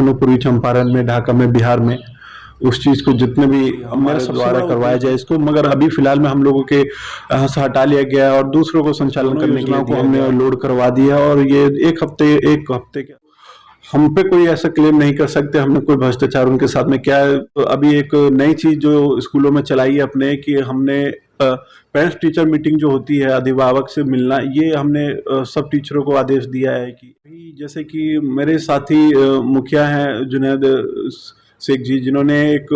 रोशन हो पूर्वी चंपारण में, ढाका में, बिहार में। उस चीज को जितने भी हमारे द्वारा करवाया जाए इसको, मगर अभी फिलहाल में हम लोगों के यहाँ से हटा लिया गया है और दूसरों को संचालन करने के लिए को हमने लोड करवा दिया। और ये एक हफ्ते के हम पे कोई ऐसा क्लेम नहीं कर सकते हमने कोई भ्रष्टाचार उनके साथ में क्या है। तो अभी एक नई चीज जो स्कूलों में चलाई है अपने कि हमने पेरेंट्स टीचर मीटिंग जो होती है अभिभावक से मिलना, ये हमने सब टीचरों को आदेश दिया है कि जैसे कि मेरे साथी मुखिया हैं जुनैद शेख जी, जिन्होंने एक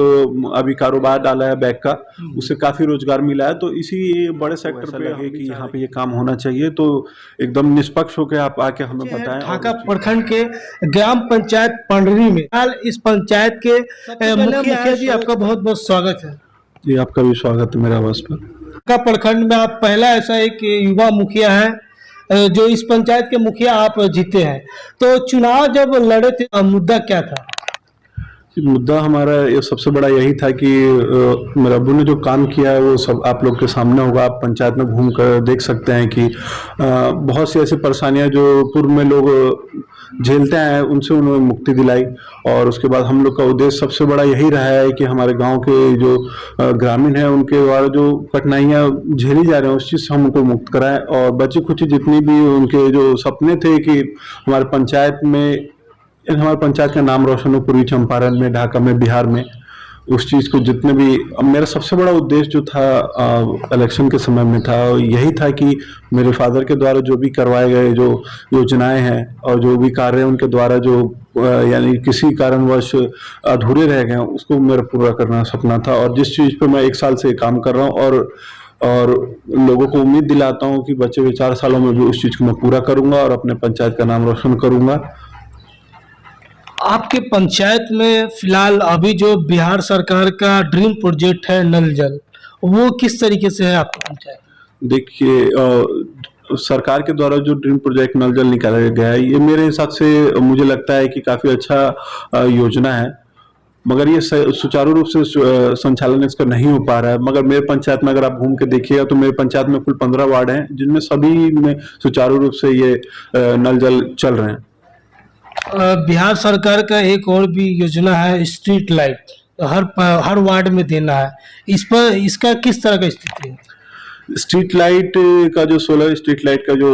अभी कारोबार डाला है बैग का, उससे काफी रोजगार मिला है। तो इसी बड़े सेक्टर पे लगे कि यहाँ पे ये काम होना चाहिए, तो एकदम निष्पक्ष होकर आप आके हमें बताएं। ढाका प्रखंड के ग्राम पंचायत पंडरी में हाल इस पंचायत के मुखिया जी, आपका बहुत बहुत स्वागत है। जी आपका भी स्वागत है मेरा आवाज पर। ढाका प्रखंड में आप पहला ऐसा एक युवा मुखिया है जो इस पंचायत के मुखिया आप जीते हैं। तो चुनाव जब लड़े थे मुद्दा क्या था? मुद्दा हमारा ये सबसे बड़ा यही था कि मेरे अब्बू ने जो काम किया है वो सब आप लोग के सामने होगा। आप पंचायत में घूम कर देख सकते हैं कि बहुत सी ऐसी परेशानियां जो पूर्व में लोग झेलते हैं उनसे उन्होंने मुक्ति दिलाई। और उसके बाद हम लोग का उद्देश्य सबसे बड़ा यही रहा है कि हमारे गांव के जो ग्रामीण हैं उनके द्वारा जो कठिनाइयां झेली जा रही हैं उस चीज़ से हम उनको मुक्त कराएं। और बची खुची जितनी भी उनके जो सपने थे कि हमारे पंचायत का नाम रोशन हो पूर्वी चंपारण में, ढाका में, बिहार में, उस चीज़ को जितने भी मेरा सबसे बड़ा उद्देश्य जो था इलेक्शन के समय में था यही था कि मेरे फादर के द्वारा जो भी करवाए गए जो योजनाएं हैं और जो भी कार्य हैं उनके द्वारा जो यानी किसी कारणवश अधूरे रह गए उसको मेरा पूरा करना सपना था। और जिस चीज़ पे मैं 1 साल से काम कर रहा हूँ और लोगों को उम्मीद दिलाता हूँ कि बचे हुए 4 सालों में भी उस चीज़ को मैं पूरा करूँगा और अपने पंचायत का नाम रोशन करूँगा। आपके पंचायत में फिलहाल अभी जो बिहार सरकार का ड्रीम प्रोजेक्ट है नल जल, वो किस तरीके से है आपकी पंचायत? देखिए सरकार के द्वारा जो ड्रीम प्रोजेक्ट नल जल निकाला गया है ये मेरे हिसाब से मुझे लगता है कि काफ़ी अच्छा योजना है, मगर ये सुचारू रूप से संचालन इसका नहीं हो पा रहा है। मगर मेरे पंचायत में अगर आप घूम के देखिएगा तो मेरे पंचायत में कुल 15 वार्ड हैं जिनमें सभी में सुचारू रूप से ये नल जल चल रहे हैं। बिहार सरकार का एक और भी योजना है स्ट्रीट लाइट, हर वार्ड में देना है। इसका किस तरह का स्थिति है? स्ट्रीट लाइट का जो सोलर स्ट्रीट लाइट का जो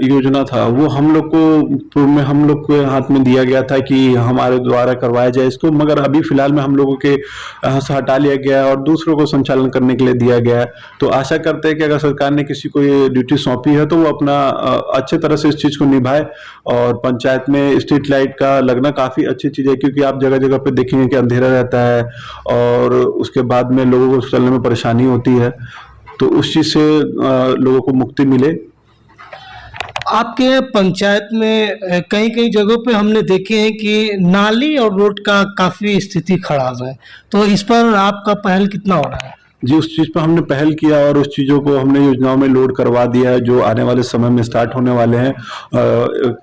योजना था वो हम लोग को पूर्व में हम लोग के हाथ में दिया गया था कि हमारे द्वारा करवाया जाए इसको, मगर अभी फिलहाल में हम लोगों के यहाँ से हटा लिया गया है और दूसरों को संचालन करने के लिए दिया गया है। तो आशा करते हैं कि अगर सरकार ने किसी को ये ड्यूटी सौंपी है तो वो अपना अच्छे तरह से इस चीज़ को निभाए। और पंचायत में स्ट्रीट लाइट का लगना काफ़ी अच्छी चीज़ है, क्योंकि आप जगह जगह पे देखेंगे कि अंधेरा रहता है और उसके बाद में लोगों को चलने में परेशानी होती है, तो उस चीज से लोगों को मुक्ति मिले। आपके पंचायत में कई कई जगहों पे हमने देखे हैं कि नाली और रोड का काफी स्थिति खराब है, तो इस पर आपका पहल कितना हो रहा है? जी उस चीज़ पर हमने पहल किया और उस चीज़ों को हमने योजनाओं में लोड करवा दिया है जो आने वाले समय में स्टार्ट होने वाले हैं।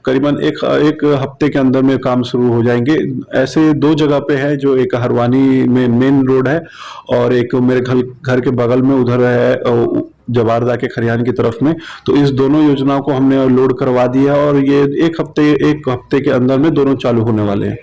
करीबन एक हफ्ते के अंदर में काम शुरू हो जाएंगे। ऐसे 2 जगह पे है, जो एक हरवानी में मेन रोड है और एक मेरे घर के बगल में उधर है जवारदा के खरियान की तरफ में। तो इस दोनों योजनाओं को हमने लोड करवा दिया और ये एक हफ्ते के अंदर में दोनों चालू होने वाले हैं।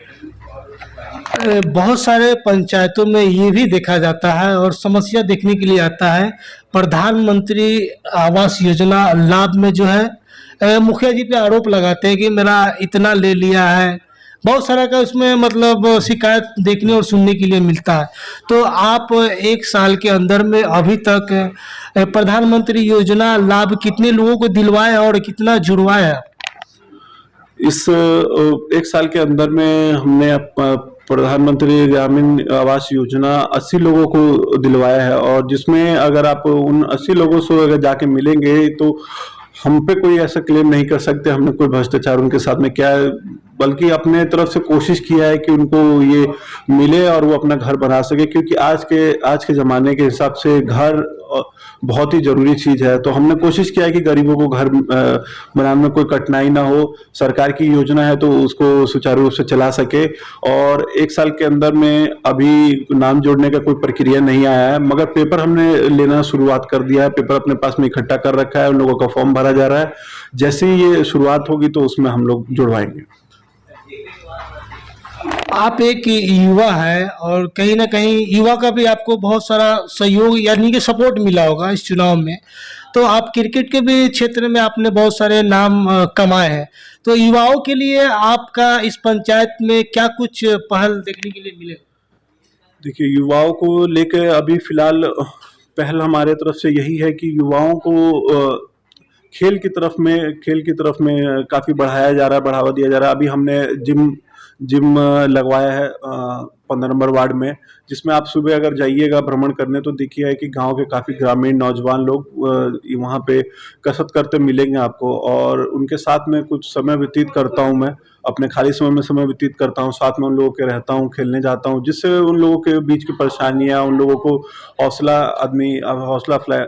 बहुत सारे पंचायतों में ये भी देखा जाता है और समस्या देखने के लिए आता है, प्रधानमंत्री आवास योजना लाभ में जो है मुखिया जी पे आरोप लगाते हैं कि मेरा इतना ले लिया है। बहुत सारा का उसमें मतलब शिकायत देखने और सुनने के लिए मिलता है। तो आप 1 साल के अंदर में अभी तक प्रधानमंत्री योजना लाभ कितने लोगों को दिलवाया और कितना जुड़वाया? इस 1 साल के अंदर में हमने प्रधानमंत्री ग्रामीण आवास योजना 80 लोगों को दिलवाया है, और जिसमें अगर आप उन 80 लोगों से अगर जाके मिलेंगे तो हम पे कोई ऐसा क्लेम नहीं कर सकते हमने कोई भ्रष्टाचार उनके साथ में किया है, बल्कि अपने तरफ से कोशिश किया है कि उनको ये मिले और वो अपना घर बना सके। क्योंकि आज के ज़माने के हिसाब से घर बहुत ही ज़रूरी चीज़ है। तो हमने कोशिश किया है कि गरीबों को घर बनाने में कोई कठिनाई ना हो। सरकार की योजना है तो उसको सुचारू रूप से चला सके। और 1 साल के अंदर में अभी नाम जोड़ने का कोई प्रक्रिया नहीं आया है, मगर पेपर हमने लेना शुरुआत कर दिया है। पेपर अपने पास में इकट्ठा कर रखा है, उन लोगों का फॉर्म भरा जा रहा है। जैसे ही ये शुरुआत होगी तो उसमें हम लोग जुड़वाएंगे। आप एक युवा है और कहीं न कहीं युवा का भी आपको बहुत सारा सहयोग यानी कि सपोर्ट मिला होगा इस चुनाव में। तो आप क्रिकेट के भी क्षेत्र में आपने बहुत सारे नाम कमाए हैं। तो युवाओं के लिए आपका इस पंचायत में क्या कुछ पहल देखने के लिए मिले? देखिए, युवाओं को लेके अभी फ़िलहाल पहल हमारे तरफ से यही है कि युवाओं को खेल की तरफ में काफ़ी बढ़ाया जा रहा है, बढ़ावा दिया जा रहा है। अभी हमने जिम जिम लगवाया है 15 नंबर वार्ड में, जिसमें आप सुबह अगर जाइएगा भ्रमण करने तो देखिए कि गाँव के काफ़ी ग्रामीण नौजवान लोग वहाँ पे कसरत करते मिलेंगे आपको, और उनके साथ में कुछ समय व्यतीत करता हूँ मैं। अपने खाली समय में समय व्यतीत करता हूँ, साथ में उन लोगों के रहता हूँ, खेलने जाता हूँ, जिससे उन लोगों के बीच की परेशानियाँ, उन लोगों को हौसला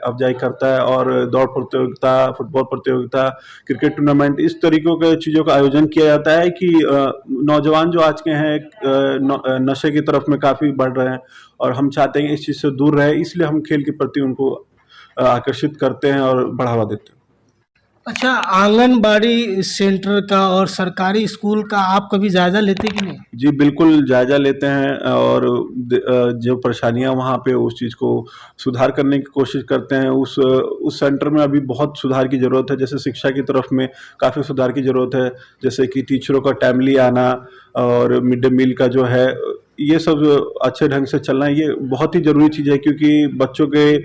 अफ़ज़ाई करता है, और दौड़ प्रतियोगिता, फुटबॉल प्रतियोगिता, क्रिकेट टूर्नामेंट, इस तरीक़ों के चीज़ों का आयोजन किया जाता है कि नौजवान जो आज के हैं नशे की तरफ में काफ़ी बढ़ रहे हैं, और हम चाहते हैं कि इस चीज़ से दूर रहे, इसलिए हम खेल के प्रति उनको आकर्षित करते हैं और बढ़ावा देते हैं। अच्छा, आंगनबाड़ी सेंटर का और सरकारी स्कूल का आप कभी जायज़ा लेते कि नहीं? जी, बिल्कुल जायज़ा लेते हैं, और जो परेशानियाँ वहाँ पे उस चीज़ को सुधार करने की कोशिश करते हैं। उस सेंटर में अभी बहुत सुधार की ज़रूरत है, जैसे शिक्षा की तरफ में काफ़ी सुधार की ज़रूरत है, जैसे कि टीचरों का टाइमली आना, और मिड डे मील का जो है, ये सब अच्छे ढंग से चलना, ये बहुत ही ज़रूरी चीज़ है, क्योंकि बच्चों के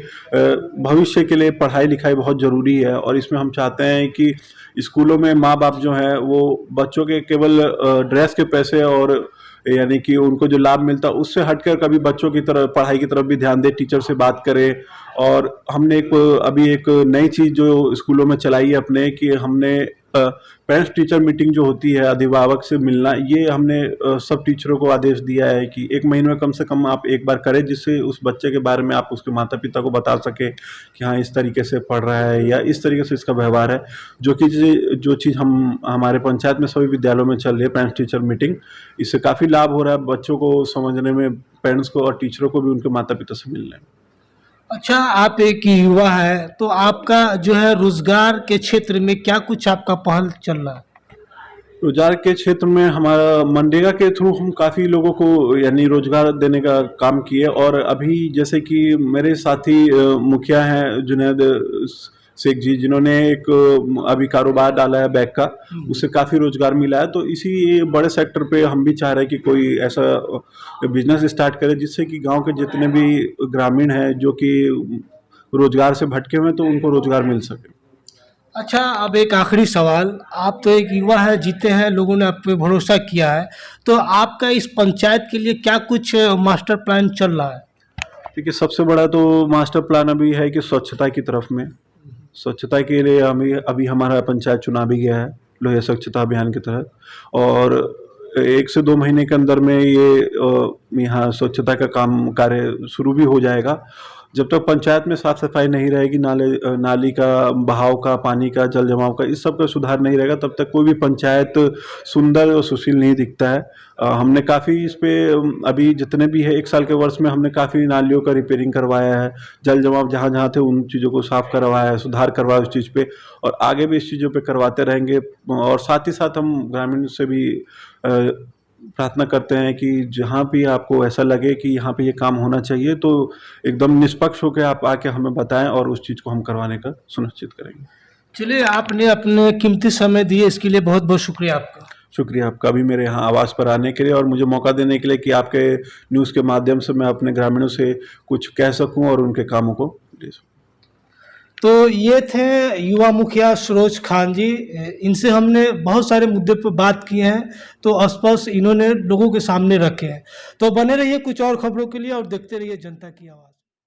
भविष्य के लिए पढ़ाई-लिखाई बहुत ज़रूरी है, और इसमें हम चाहते हैं कि स्कूलों में माँ-बाप जो हैं वो बच्चों के केवल ड्रेस के पैसे, और यानी कि उनको जो लाभ मिलता है उससे हटकर कभी बच्चों की तरफ, पढ़ाई की तरफ भी ध्यान दें, टीचर से बात करें। और हमने अभी एक नई चीज़ जो स्कूलों में चलाई है अपने, कि हमने पेरेंट्स टीचर मीटिंग जो होती है, अभिभावक से मिलना, ये हमने सब टीचरों को आदेश दिया है कि 1 महीने में कम से कम आप एक बार करें, जिससे उस बच्चे के बारे में आप उसके माता-पिता को बता सकें कि हाँ, इस तरीके से पढ़ रहा है या इस तरीके से इसका व्यवहार है। जो चीज़ हम हमारे पंचायत में सभी विद्यालयों में चल रही है, पेरेंट्स टीचर मीटिंग, इससे काफ़ी लाभ हो रहा है बच्चों को समझने में, पेरेंट्स को और टीचरों को भी उनके माता-पिता से मिलने में। अच्छा, आप एक युवा है, तो आपका जो है रोज़गार के क्षेत्र में क्या कुछ आपका पहल चल रहा है? रोज़गार के क्षेत्र में हमारा मनरेगा के थ्रू हम काफ़ी लोगों को यानी रोज़गार देने का काम किए, और अभी जैसे कि मेरे साथी मुखिया हैं जुनैद शेख जी, जिन्होंने एक अभी कारोबार डाला है बैग का, उससे काफ़ी रोज़गार मिला है। तो इसी बड़े सेक्टर पे हम भी चाह रहे हैं कि कोई ऐसा बिज़नेस स्टार्ट करे, जिससे कि गाँव के जितने भी ग्रामीण हैं जो कि रोज़गार से भटके हुए हैं, तो उनको रोज़गार मिल सके। अच्छा, अब एक आखिरी सवाल, आप तो एक युवा हैं, जीते हैं, लोगों ने आप पे भरोसा किया है, तो आपका इस पंचायत के लिए क्या कुछ मास्टर प्लान चल रहा है? देखिए, सबसे बड़ा तो मास्टर प्लान अभी है कि स्वच्छता की तरफ में, स्वच्छता के लिए हमें अभी हमारा पंचायत चुना भी गया है लोहिया स्वच्छता अभियान के तहत, और 1 से 2 महीने के अंदर में ये यहाँ स्वच्छता का कार्य शुरू भी हो जाएगा। जब तक पंचायत में साफ सफाई नहीं रहेगी, नाली का बहाव का, पानी का, जल जमाव का, इस सब का सुधार नहीं रहेगा, तब तक कोई भी पंचायत सुंदर और सुशील नहीं दिखता है। हमने काफ़ी इस पे अभी जितने भी है 1 साल के वर्ष में हमने काफ़ी नालियों का रिपेयरिंग करवाया है, जल जमाव जहाँ-जहाँ थे उन चीज़ों को साफ करवाया है, सुधार करवाया उस चीज़ पे, और आगे भी इस चीज़ों पे करवाते रहेंगे। और साथ ही साथ हम ग्रामीण से भी प्रार्थना करते हैं कि जहाँ भी आपको ऐसा लगे कि यहाँ पे ये काम होना चाहिए, तो एकदम निष्पक्ष होकर आप आके हमें बताएं, और उस चीज़ को हम करवाने का सुनिश्चित करेंगे। चलिए, आपने अपने कीमती समय दिए, इसके लिए बहुत-बहुत शुक्रिया आपका। शुक्रिया आपका भी मेरे यहाँ आवाज़ पर आने के लिए, और मुझे मौका देने के लिए कि आपके न्यूज़ के माध्यम से मैं अपने ग्रामीणों से कुछ कह सकूँ और उनके कामों को ले सकूँ। तो ये थे युवा मुखिया सरोज खान जी, इनसे हमने बहुत सारे मुद्दे पर बात की हैं, तो स्पष्ट इन्होंने लोगों के सामने रखे हैं। तो बने रहिए कुछ और खबरों के लिए, और देखते रहिए जनता की आवाज़।